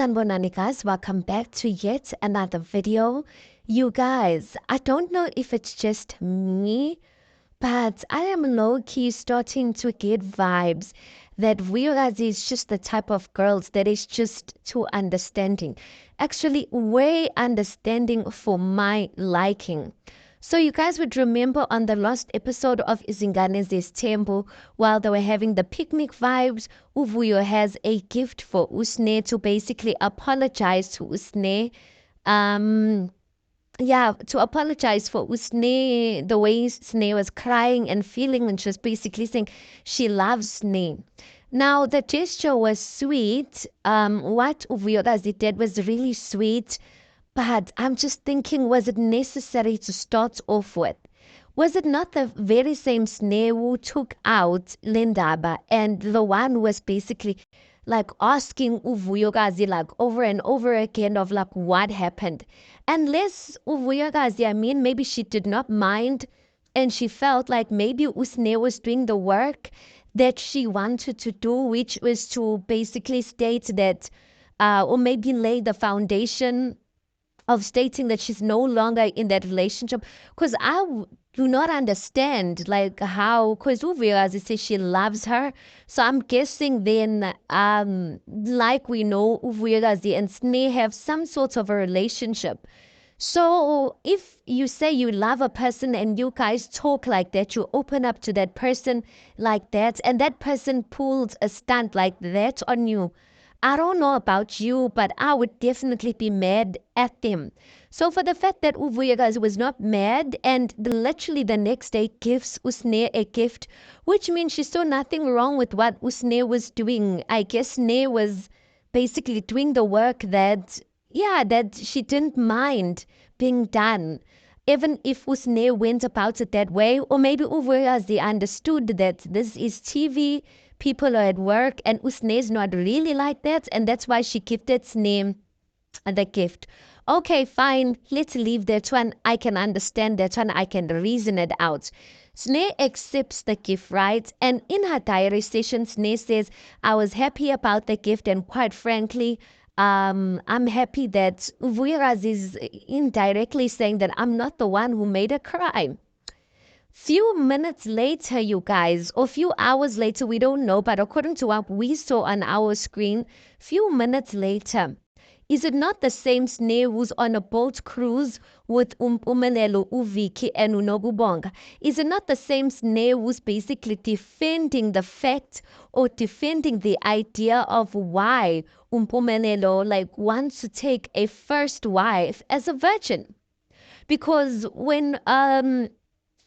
Sanibonani guys, welcome back to yet another video. You guys, I don't know if it's just me, but I am low-key starting to get vibes that Vuyokazi is just the type of girls that is just too understanding. Actually, way understanding for my liking. So you guys would remember on the last episode of Izingane Zesthembu, while they were having the picnic vibes, Uvuyo has a gift for Usne to basically apologize to Usne. Um, yeah, to apologize for Usne, the way Sne was crying and feeling, and just basically saying she loves Sne. Now, the gesture was sweet. What Vuyokazi did was really sweet, but I'm just thinking, was it necessary to start off with? Was it not the very same Sne who took out Lindaba and the one who was basically like asking Vuyokazi like over and over again of like what happened? Unless Vuyokazi, I mean, maybe she did not mind and she felt like maybe Usne was doing the work that she wanted to do, which was to basically state that, or maybe lay the foundation of stating that she's no longer in that relationship, because do not understand like how, because Uvirazi says she loves her, so I'm guessing then like we know Uvirazi and Sneh have some sort of a relationship. So if you say you love a person and you guys talk like that, you open up to that person like that, and that person pulls a stunt like that on you, I don't know about you, but I would definitely be mad at them. So for the fact that Uvuyagas was not mad and literally the next day gives Usne a gift, which means she saw nothing wrong with what Usne was doing. I guess Sne was basically doing the work that, yeah, that she didn't mind being done. Even if Usne went about it that way, or maybe Uvuyazi understood that this is TV, people are at work, and Usne is not really like that, and that's why she gifted Sne the gift. Okay, fine, let's leave that one. I can understand that one. I can reason it out. Sne accepts the gift, right? And in her diary session, Sne says, I was happy about the gift, and quite frankly, I'm happy that Vuyoraz is indirectly saying that I'm not the one who made a crime. Few minutes later, you guys, or few hours later, we don't know, but according to what we saw on our screen, few minutes later, is it not the same Sneh who's on a boat cruise with Umpumelelo, Uviki, and Unogubonga? Is it not the same Sneh who's basically defending the fact or defending the idea of why Umpumelelo like wants to take a first wife as a virgin? Because when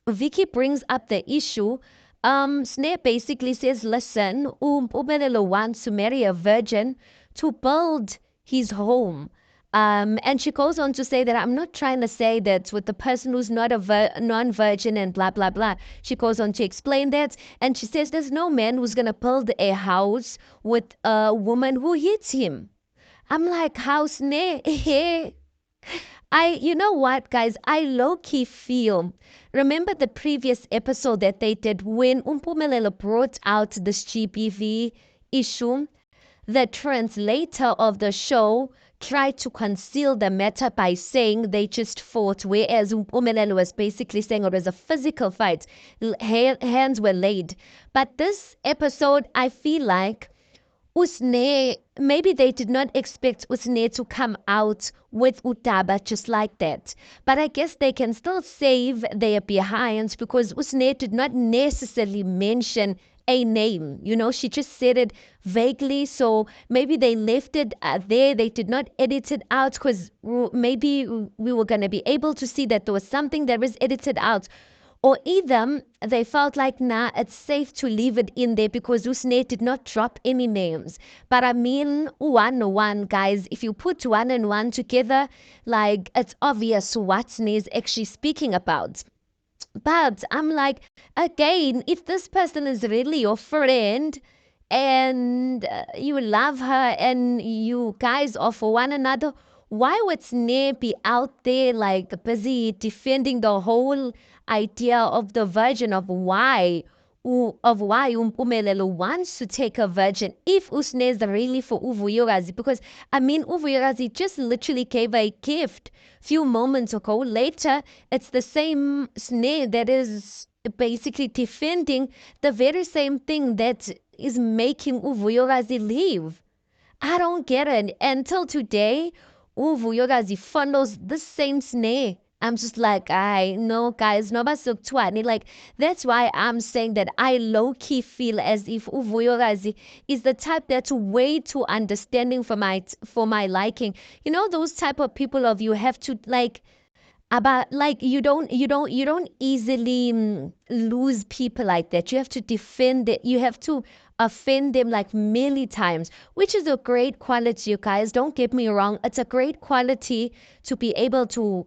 Vicky brings up the issue, Sneh basically says, listen, Umpumelelo wants to marry a virgin to build his home. And she goes on to say that I'm not trying to say that with the person who's not a non-virgin and blah, blah, blah. She goes on to explain that. And she says there's no man who's going to build a house with a woman who hits him. I'm like, house ne? You know what, guys? I low-key feel. Remember the previous episode that they did when Umpumelelo brought out this GBV issue? The translator of the show tried to conceal the matter by saying they just fought, whereas Umpumelelo was basically saying it was a physical fight. Hands were laid. But this episode, I feel like Usne, maybe they did not expect Usne to come out with Utaba just like that. But I guess they can still save their behinds because Usne did not necessarily mention a name. You know, she just said it vaguely. So maybe they left it there. They did not edit it out because maybe we were going to be able to see that there was something that was edited out. Or either they felt like, nah, it's safe to leave it in there because Usne did not drop any names. But I mean, one, guys, if you put one and one together, like, it's obvious what Usne is actually speaking about. But I'm like, again, if this person is really your friend and you love her and you guys are for one another, why would Sneh be out there like busy defending the whole idea of the version of why of why Umpumelelo wants to take a virgin if Usne is really for Vuyokazi. Because I mean, Vuyokazi just literally gave a gift few moments ago. Later, it's the same Sne that is basically defending the very same thing that is making Vuyokazi leave. I don't get it. Until today, Vuyokazi follows the same snare. I'm just like, I know, guys, no basukutwani. Like, that's why I'm saying that I low-key feel as if Vuyokazi is the type that's way too understanding for my liking. You know, those type of people of you have to like about like you don't easily lose people like that. You have to defend it. You have to offend them like many times, which is a great quality, you guys. Don't get me wrong. It's a great quality to be able to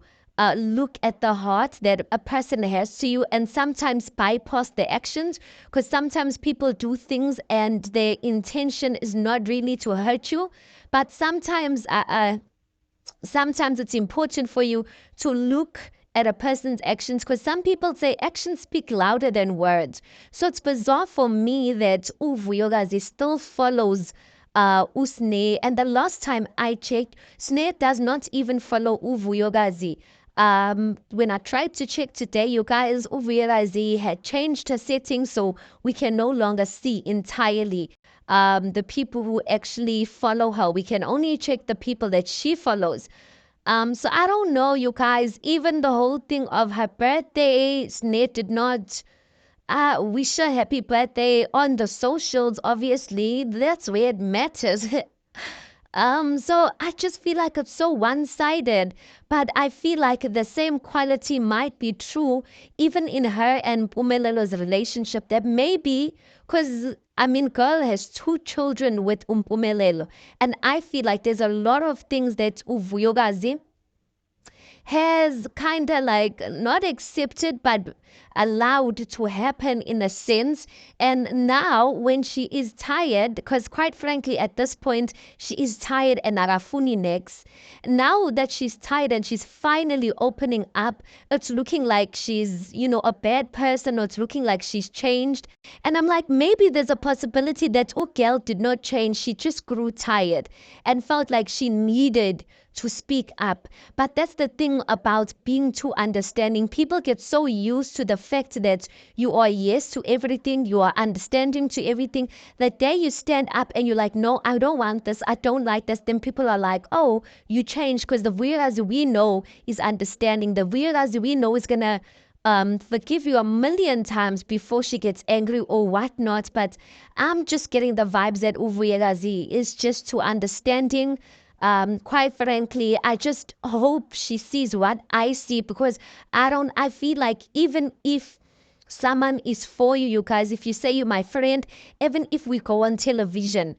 look at the heart that a person has to you and sometimes bypass the actions, because sometimes people do things and their intention is not really to hurt you, but sometimes it's important for you to look at a person's actions, because some people say actions speak louder than words. So it's bizarre for me that Vuyokazi still follows Usne. And the last time I checked, Sne does not even follow Vuyokazi. When I tried to check today, you guys, Vuyokazi had changed her settings so we can no longer see entirely the people who actually follow her. We can only check the people that she follows. So I don't know, you guys. Even the whole thing of her birthday, Snare did not wish her happy birthday on the socials. Obviously, that's where it matters. So I just feel like it's so one-sided, but I feel like the same quality might be true even in her and Pumelelo's relationship. That maybe, because I mean, girl has two children with Umpumelelo, and I feel like there's a lot of things that Uvuyokazi has kind of like not accepted but allowed to happen in a sense. And now when she is tired, because quite frankly at this point she is tired and arafuni next, now that she's tired and she's finally opening up, it's looking like she's, a bad person, or it's looking like she's changed. And I'm like, maybe there's a possibility that girl did not change, she just grew tired and felt like she needed to speak up. But that's the thing about being too understanding. People get so used to the fact that you are yes to everything, you are understanding to everything. That day you stand up and you're like, no, I don't want this, I don't like this. Then people are like, oh, you changed, because the Vuyokazi we know is understanding. The Vuyokazi we know is gonna forgive you a million times before she gets angry or whatnot. But I'm just getting the vibes that Vuyokazi is just too understanding. Quite frankly, I just hope she sees what I see, because I feel like even if someone is for you, you guys, if you say you're my friend, even if we go on television,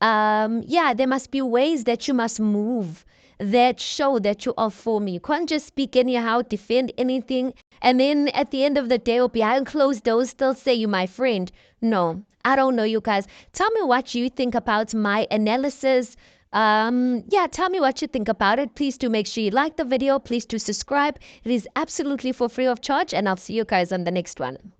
yeah, there must be ways that you must move that show that you are for me. You can't just speak anyhow, defend anything, and then at the end of the day or behind closed doors still say you're my friend. No, I don't know, you guys. Tell me what you think about my analysis. Yeah, tell me what you think about it. Please do make sure you like the video. Please do subscribe. It is absolutely for free of charge, and I'll see you guys on the next one.